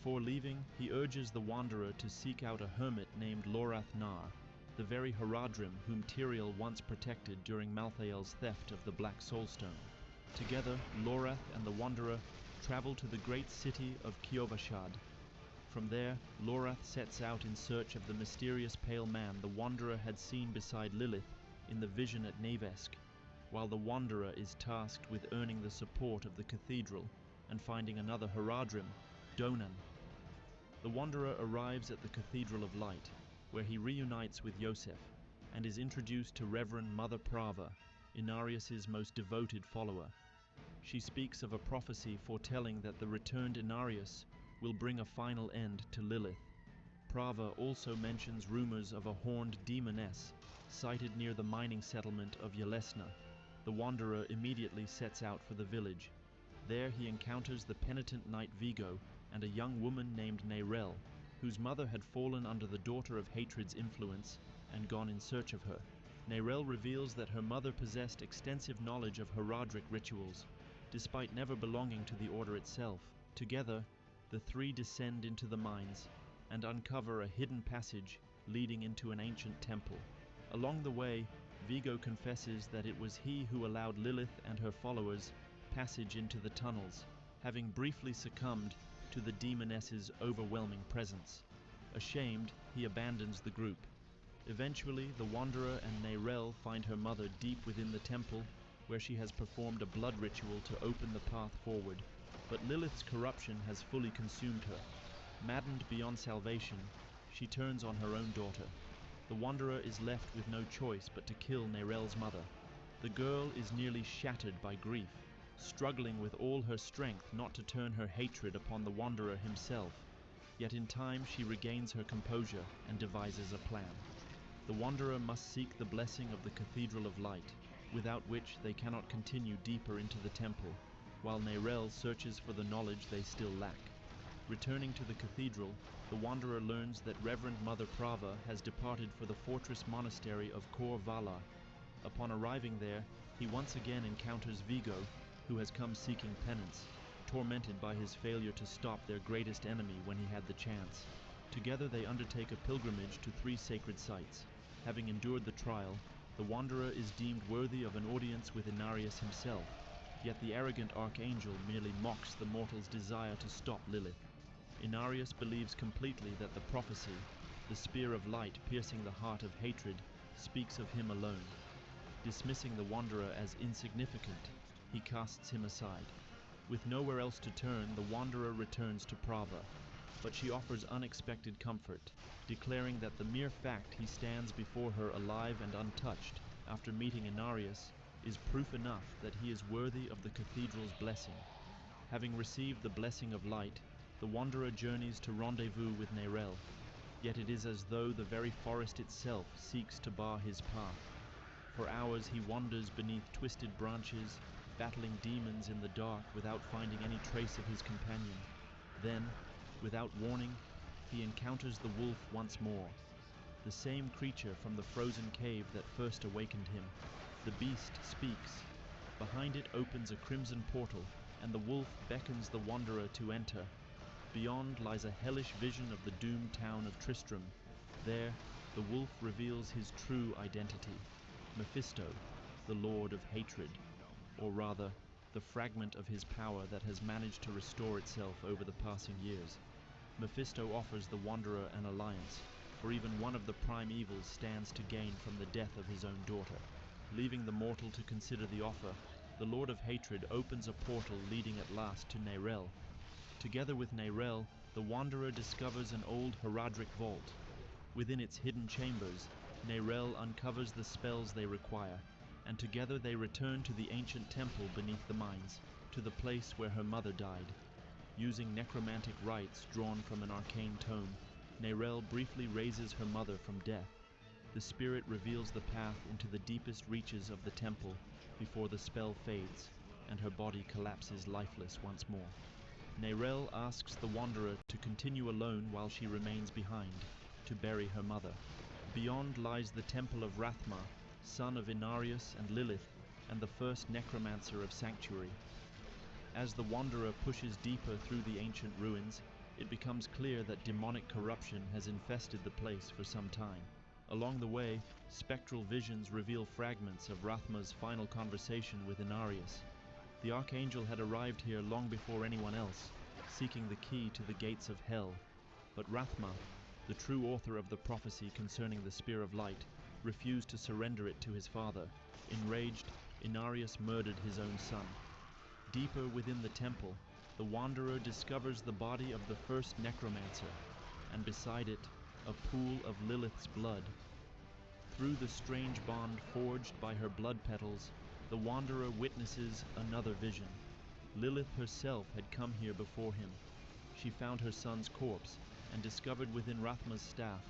Before leaving, he urges the Wanderer to seek out a hermit named Lorath Nar, the very Haradrim whom Tyrael once protected during Malthael's theft of the Black Soulstone. Together, Lorath and the Wanderer travel to the great city of Kiovashad. From there, Lorath sets out in search of the mysterious pale man the Wanderer had seen beside Lilith in the vision at Navesk, while the Wanderer is tasked with earning the support of the cathedral and finding another Haradrim, Donan. The Wanderer arrives at the Cathedral of Light, where he reunites with Yosef and is introduced to Reverend Mother Prava, Inarius's most devoted follower. She speaks of a prophecy foretelling that the returned Inarius will bring a final end to Lilith. Prava also mentions rumors of a horned demoness sighted near the mining settlement of Yelesna. The Wanderer immediately sets out for the village. There he encounters the penitent knight Vigo and a young woman named Neyrelle, whose mother had fallen under the Daughter of Hatred's influence and gone in search of her. Neyrelle reveals that her mother possessed extensive knowledge of Haradric rituals, despite never belonging to the order itself. Together, the three descend into the mines and uncover a hidden passage leading into an ancient temple. Along the way, Vigo confesses that it was he who allowed Lilith and her followers passage into the tunnels, having briefly succumbed to the demoness's overwhelming presence. Ashamed, he abandons the group. Eventually, the Wanderer and Neyrelle find her mother deep within the temple, where she has performed a blood ritual to open the path forward. But Lilith's corruption has fully consumed her. Maddened beyond salvation, she turns on her own daughter. The Wanderer is left with no choice but to kill Neyrelle's mother. The girl is nearly shattered by grief, struggling with all her strength not to turn her hatred upon the Wanderer himself. Yet in time she regains her composure and devises a plan. The Wanderer must seek the blessing of the Cathedral of Light, without which they cannot continue deeper into the temple, while Neyrelle searches for the knowledge they still lack. Returning to the cathedral, the Wanderer learns that Reverend Mother Prava has departed for the fortress monastery of Kor Valar. Upon arriving there, he once again encounters Vigo, who has come seeking penance, tormented by his failure to stop their greatest enemy when he had the chance. Together they undertake a pilgrimage to 3 sacred sites. Having endured the trial, the Wanderer is deemed worthy of an audience with Inarius himself, yet the arrogant archangel merely mocks the mortal's desire to stop Lilith. Inarius believes completely that the prophecy, the spear of light piercing the heart of hatred, speaks of him alone. Dismissing the Wanderer as insignificant, he casts him aside. With nowhere else to turn, the Wanderer returns to Prava, but she offers unexpected comfort, declaring that the mere fact he stands before her alive and untouched after meeting Inarius is proof enough that he is worthy of the cathedral's blessing. Having received the blessing of light, the Wanderer journeys to rendezvous with Neyrelle, yet it is as though the very forest itself seeks to bar his path. For hours he wanders beneath twisted branches, battling demons in the dark without finding any trace of his companion. Then, without warning, he encounters the wolf once more, the same creature from the frozen cave that first awakened him. The beast speaks. Behind it opens a crimson portal, and the wolf beckons the Wanderer to enter. Beyond lies a hellish vision of the doomed town of Tristram. There, the wolf reveals his true identity, Mephisto, the Lord of Hatred, or rather, the fragment of his power that has managed to restore itself over the passing years. Mephisto offers the Wanderer an alliance, for even one of the prime evils stands to gain from the death of his own daughter. Leaving the mortal to consider the offer, the Lord of Hatred opens a portal leading at last to Neyrelle. Together with Neyrelle, the Wanderer discovers an old Haradric vault. Within its hidden chambers, Neyrelle uncovers the spells they require, and together they return to the ancient temple beneath the mines, to the place where her mother died. Using necromantic rites drawn from an arcane tome, Neyrelle briefly raises her mother from death. The spirit reveals the path into the deepest reaches of the temple before the spell fades, and her body collapses lifeless once more. Neyrelle asks the Wanderer to continue alone while she remains behind, to bury her mother. Beyond lies the temple of Rathma, son of Inarius and Lilith, and the first Necromancer of Sanctuary. As the Wanderer pushes deeper through the ancient ruins, It becomes clear that demonic corruption has infested the place for some time. Along the way, spectral visions reveal fragments of Rathma's final conversation with Inarius. The Archangel had arrived here long before anyone else, seeking the key to the gates of hell. But Rathma, the true author of the prophecy concerning the Spear of Light, refused to surrender it to his father. Enraged, Inarius murdered his own son. Deeper within the temple, the Wanderer discovers the body of the first Necromancer, and beside it, a pool of Lilith's blood. Through the strange bond forged by her blood petals, the Wanderer witnesses another vision. Lilith herself had come here before him. She found her son's corpse, and discovered within Rathma's staff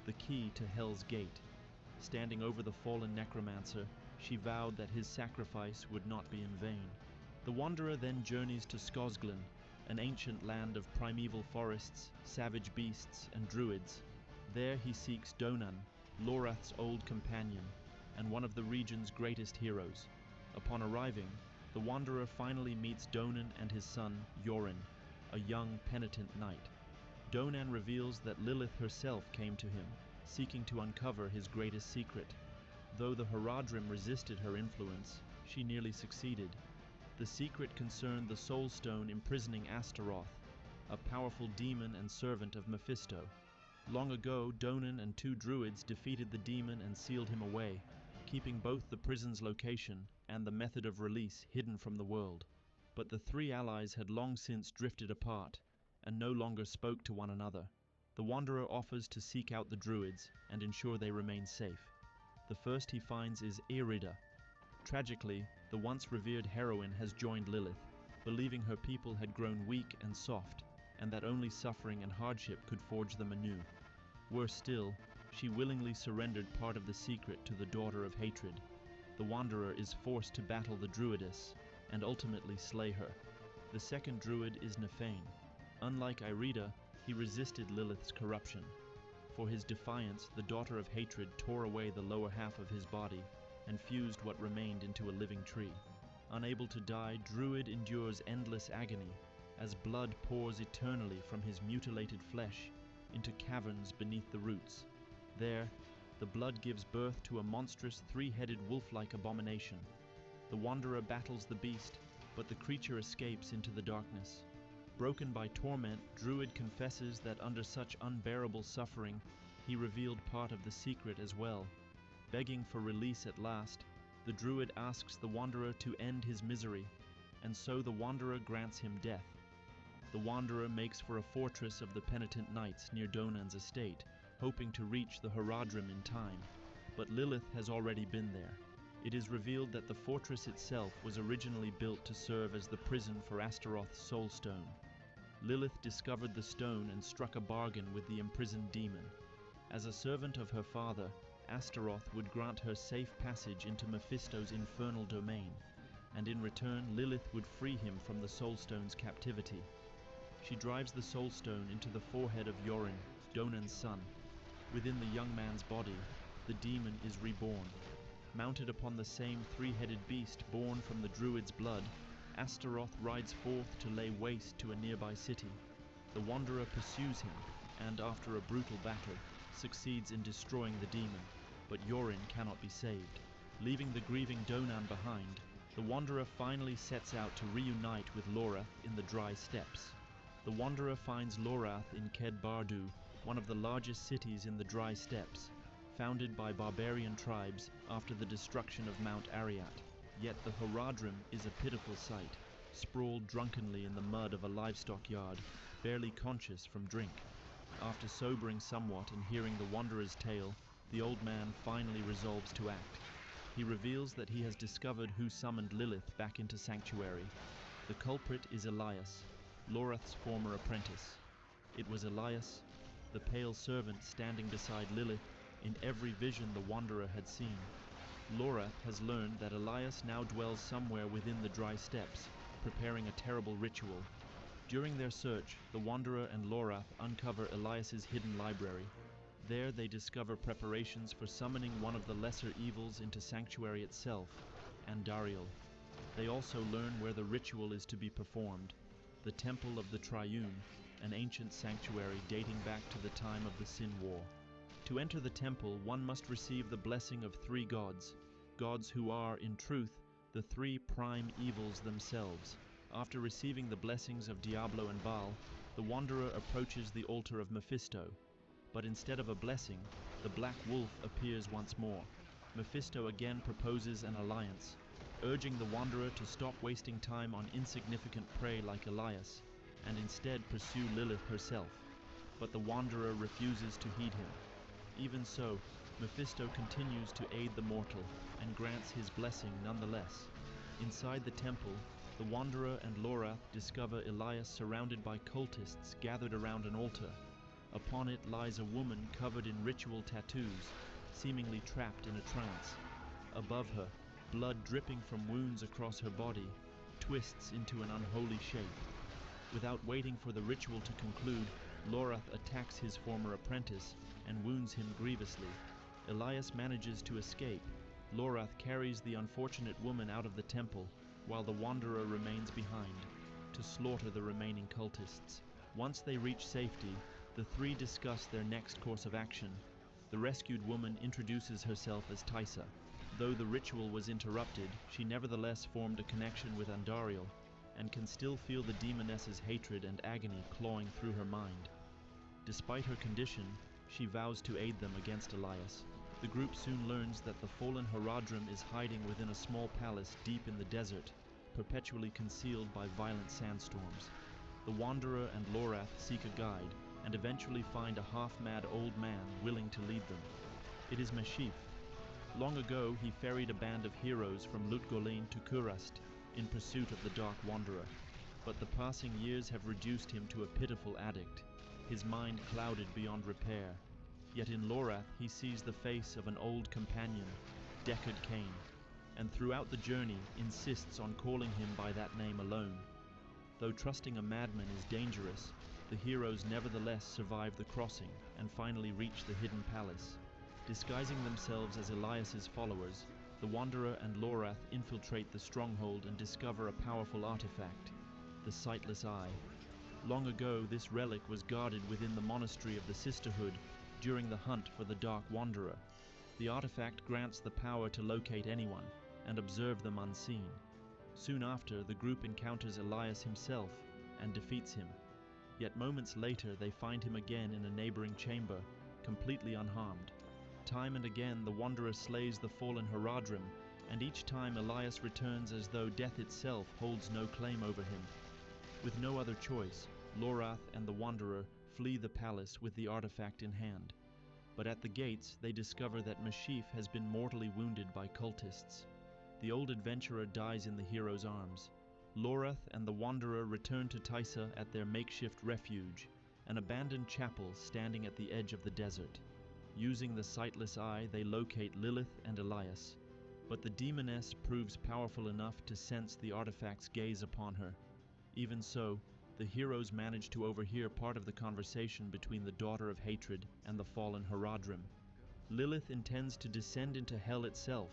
the key to Hell's Gate. Standing over the fallen Necromancer, she vowed that his sacrifice would not be in vain. The Wanderer then journeys to Skosglen, an ancient land of primeval forests, savage beasts, and druids. There he seeks Donan, Lorath's old companion, and one of the region's greatest heroes. Upon arriving, the Wanderer finally meets Donan and his son, Yorin, a young penitent knight. Donan reveals that Lilith herself came to him, seeking to uncover his greatest secret. Though the Haradrim resisted her influence, she nearly succeeded. The secret concerned the Soul Stone imprisoning Astaroth, a powerful demon and servant of Mephisto. Long ago, Donan and 2 druids defeated the demon and sealed him away, keeping both the prison's location and the method of release hidden from the world. But the 3 allies had long since drifted apart, and no longer spoke to one another. The Wanderer offers to seek out the druids and ensure they remain safe. The first he finds is Irida. Tragically, the once revered heroine has joined Lilith, believing her people had grown weak and soft, and that only suffering and hardship could forge them anew. Worse still, she willingly surrendered part of the secret to the Daughter of Hatred. The Wanderer is forced to battle the druidess, and ultimately slay her. The second druid is Nephane. Unlike Irida, he resisted Lilith's corruption. For his defiance, the Daughter of Hatred tore away the lower half of his body and fused what remained into a living tree. Unable to die, Druid endures endless agony as blood pours eternally from his mutilated flesh into caverns beneath the roots. There, the blood gives birth to a monstrous 3-headed wolf-like abomination. The Wanderer battles the beast, but the creature escapes into the darkness. Broken by torment, Druid confesses that under such unbearable suffering, he revealed part of the secret as well. Begging for release at last, the Druid asks the Wanderer to end his misery, and so the Wanderer grants him death. The Wanderer makes for a fortress of the penitent knights near Donan's estate, hoping to reach the Haradrim in time, but Lilith has already been there. It is revealed that the fortress itself was originally built to serve as the prison for Astaroth's soul stone. Lilith discovered the stone and struck a bargain with the imprisoned demon. As a servant of her father, Astaroth would grant her safe passage into Mephisto's infernal domain, and in return Lilith would free him from the soul stone's captivity. She drives the soul stone into the forehead of Yorin, Donan's son. Within the young man's body, the demon is reborn. Mounted upon the same 3-headed beast born from the druid's blood, Astaroth rides forth to lay waste to a nearby city. The Wanderer pursues him, and after a brutal battle, succeeds in destroying the demon, but Yorin cannot be saved. Leaving the grieving Donan behind, the Wanderer finally sets out to reunite with Lorath in the Dry Steppes. The Wanderer finds Lorath in Ked Bardu, one of the largest cities in the Dry Steppes, founded by barbarian tribes after the destruction of Mount Arreat. Yet the Haradrim is a pitiful sight, sprawled drunkenly in the mud of a livestock yard, barely conscious from drink. After sobering somewhat and hearing the Wanderer's tale, the old man finally resolves to act. He reveals that he has discovered who summoned Lilith back into Sanctuary. The culprit is Elias, Lorath's former apprentice. It was Elias, the pale servant standing beside Lilith in every vision the Wanderer had seen. Lorath has learned that Elias now dwells somewhere within the Dry Steppes, preparing a terrible ritual. During their search, the Wanderer and Lorath uncover Elias's hidden library. There they discover preparations for summoning one of the lesser evils into Sanctuary itself, Andariel. They also learn where the ritual is to be performed, the Temple of the Triune, an ancient sanctuary dating back to the time of the Sin War. To enter the temple, one must receive the blessing of three gods, gods who are, in truth, the three prime evils themselves. After receiving the blessings of Diablo and Baal, the wanderer approaches the altar of Mephisto. But instead of a blessing, the Black Wolf appears once more. Mephisto again proposes an alliance, urging the wanderer to stop wasting time on insignificant prey like Elias, and instead pursue Lilith herself. But the wanderer refuses to heed him. Even so, Mephisto continues to aid the mortal, and grants his blessing nonetheless. Inside the temple, the wanderer and Lorath discover Elias surrounded by cultists gathered around an altar. Upon it lies a woman covered in ritual tattoos, seemingly trapped in a trance. Above her, blood dripping from wounds across her body, twists into an unholy shape. Without waiting for the ritual to conclude, Lorath attacks his former apprentice and wounds him grievously. Elias manages to escape. Lorath carries the unfortunate woman out of the temple, while the wanderer remains behind, to slaughter the remaining cultists. Once they reach safety, the three discuss their next course of action. The rescued woman introduces herself as Taisa. Though the ritual was interrupted, she nevertheless formed a connection with Andariel, and can still feel the demoness's hatred and agony clawing through her mind. Despite her condition, she vows to aid them against Elias. The group soon learns that the fallen Haradrim is hiding within a small palace deep in the desert, perpetually concealed by violent sandstorms. The wanderer and Lorath seek a guide, and eventually find a half-mad old man willing to lead them. It is Meshif. Long ago, he ferried a band of heroes from Lutgolin to Kurast in pursuit of the Dark Wanderer. But the passing years have reduced him to a pitiful addict, his mind clouded beyond repair. Yet in Lorath he sees the face of an old companion, Deckard Cain, and throughout the journey insists on calling him by that name alone. Though trusting a madman is dangerous, the heroes nevertheless survive the crossing and finally reach the hidden palace. Disguising themselves as Elias's followers, the Wanderer and Lorath infiltrate the stronghold and discover a powerful artifact, the Sightless Eye. Long ago, this relic was guarded within the monastery of the Sisterhood during the hunt for the Dark Wanderer. The artifact grants the power to locate anyone and observe them unseen. Soon after, the group encounters Elias himself and defeats him. Yet moments later, they find him again in a neighboring chamber, completely unharmed. Time and again, the Wanderer slays the fallen Haradrim, and each time Elias returns as though death itself holds no claim over him. With no other choice, Lorath and the Wanderer flee the palace with the artifact in hand. But at the gates, they discover that Meshif has been mortally wounded by cultists. The old adventurer dies in the hero's arms. Lorath and the Wanderer return to Taisa at their makeshift refuge, an abandoned chapel standing at the edge of the desert. Using the Sightless Eye, they locate Lilith and Elias. But the demoness proves powerful enough to sense the artifact's gaze upon her. Even so, the heroes manage to overhear part of the conversation between the Daughter of Hatred and the fallen Haradrim. Lilith intends to descend into hell itself,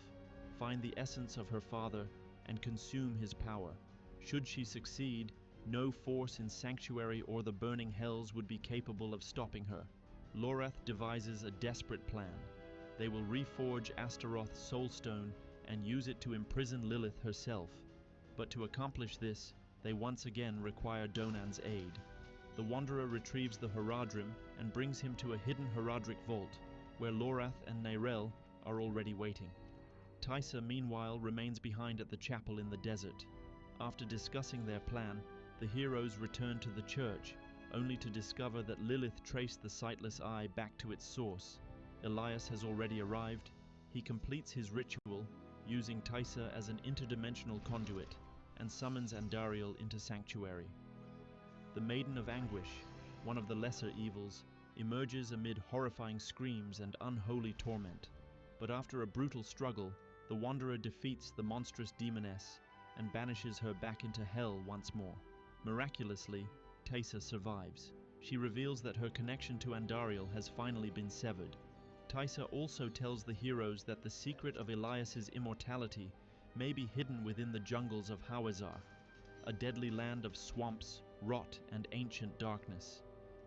find the essence of her father, and consume his power. Should she succeed, no force in Sanctuary or the burning hells would be capable of stopping her. Lorath devises a desperate plan. They will reforge Astaroth's soulstone and use it to imprison Lilith herself. But to accomplish this, they once again require Donan's aid. The Wanderer retrieves the Haradrim and brings him to a hidden Haradric vault, where Lorath and Neyrel are already waiting. Taisa, meanwhile, remains behind at the chapel in the desert. After discussing their plan, the heroes return to the church, only to discover that Lilith traced the Sightless Eye back to its source. Elias has already arrived. He completes his ritual, using Taisa as an interdimensional conduit, and summons Andariel into Sanctuary. The Maiden of Anguish, one of the lesser evils, emerges amid horrifying screams and unholy torment. But after a brutal struggle, the Wanderer defeats the monstrous demoness and banishes her back into hell once more. Miraculously, Taisa survives. She reveals that her connection to Andariel has finally been severed. Taisa also tells the heroes that the secret of Elias's immortality may be hidden within the jungles of Hawazar, a deadly land of swamps, rot and ancient darkness.